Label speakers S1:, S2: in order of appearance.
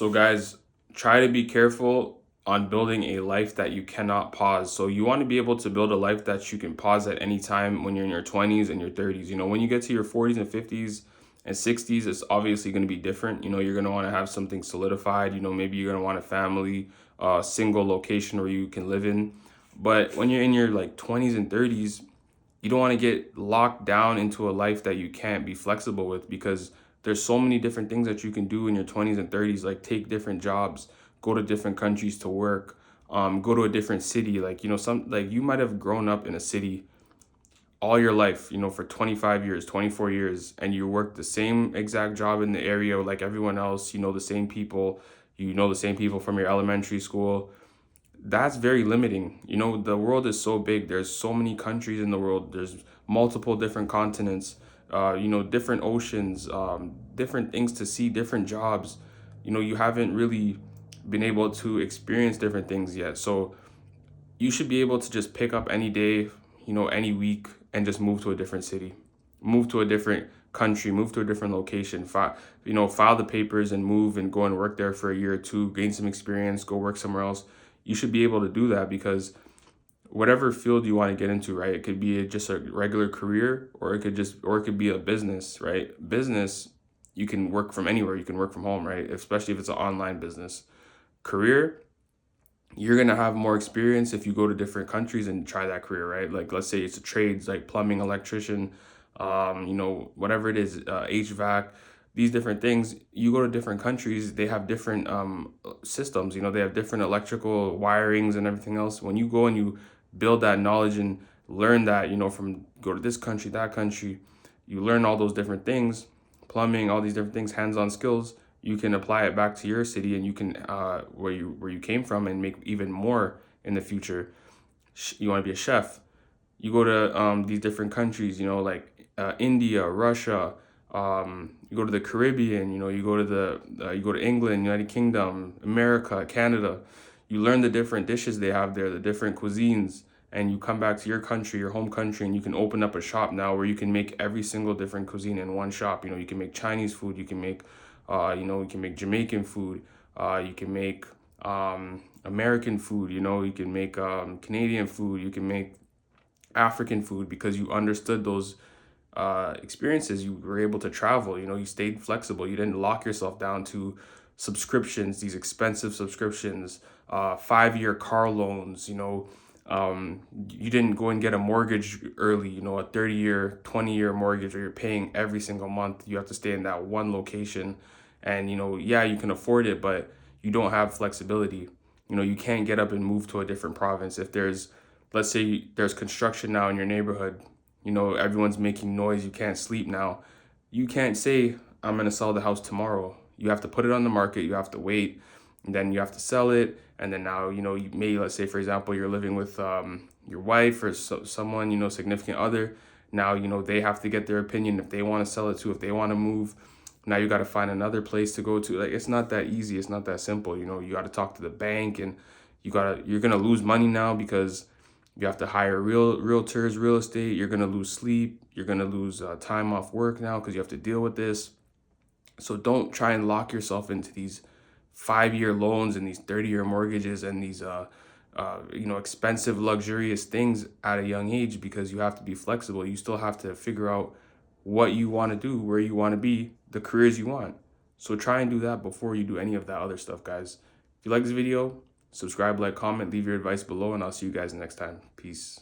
S1: So guys, try to be careful on building a life that you cannot pause. So you want to be able to build a life that you can pause at any time when you're in your 20s and your 30s. When you get to your 40s and 50s and 60s, it's obviously going to be different. You're going to want to have something solidified. Maybe you're going to want a family, single location where you can live in. But when you're in your like 20s and 30s, you don't want to get locked down into a life that you can't be flexible with, because there's so many different things that you can do in your 20s and 30s, like take different jobs, go to different countries to work, go to a different city. Like, some, like, you might have grown up in a city all your life, for 25 years, 24 years, and you work the same exact job in the area like everyone else. The same people, the same people from your elementary school. That's very limiting. The world is so big. There's so many countries in the world. There's multiple different continents, different oceans, different things to see, different jobs. You haven't really been able to experience different things yet. So you should be able to just pick up any day, any week, and just move to a different city, move to a different country, move to a different location, file the papers and move and go and work there for a year or two, gain some experience, go work somewhere else. You should be able to do that, because whatever field you want to get into, right? It could be just a regular career, or it could be a business, right? Business, you can work from anywhere. You can work from home, right? Especially if it's an online business. Career, you're gonna have more experience if you go to different countries and try that career, right? Like, let's say it's a trades like plumbing, electrician, whatever it is, HVAC, these different things. You go to different countries, they have different systems. They have different electrical wirings and everything else. When you go and you build that knowledge and learn that, from go to this country, that country, you learn all those different things, plumbing, all these different things, hands-on skills. You can apply it back to your city, and you can where you came from, and make even more in the future. You want to be a chef, you go to these different countries, like India, Russia. You go to the Caribbean. You go to England, United Kingdom, America, Canada. You learn the different dishes they have there, the different cuisines, and you come back to your country, your home country, and you can open up a shop now where you can make every single different cuisine in one shop. You can make Chinese food, you can make you can make Jamaican food, you can make American food, you can make Canadian food, you can make African food, because you understood those experiences. You were able to travel. You stayed flexible. You didn't lock yourself down to subscriptions, these expensive subscriptions, 5-year car loans. You didn't go and get a mortgage early, a 30-year, 20-year mortgage where you're paying every single month. You have to stay in that one location. And, yeah, you can afford it, but you don't have flexibility. You can't get up and move to a different province. If let's say there's construction now in your neighborhood, everyone's making noise, you can't sleep now. You can't say, I'm going to sell the house tomorrow. You have to put it on the market, you have to wait, and then you have to sell it. And then now, you may, let's say, for example, you're living with your wife or someone, significant other. Now, they have to get their opinion if they want to sell it too, if they want to move. Now you got to find another place to go to. Like, it's not that easy. It's not that simple. You got to talk to the bank, and you're going to lose money now, because you have to hire realtors, real estate. You're going to lose sleep. You're going to lose time off work now, because you have to deal with this. So don't try and lock yourself into these 5-year loans and these 30-year mortgages and these expensive, luxurious things at a young age, because you have to be flexible. You still have to figure out what you want to do, where you want to be, the careers you want. So try and do that before you do any of that other stuff, guys. If you like this video, subscribe, like, comment, leave your advice below, and I'll see you guys next time. Peace.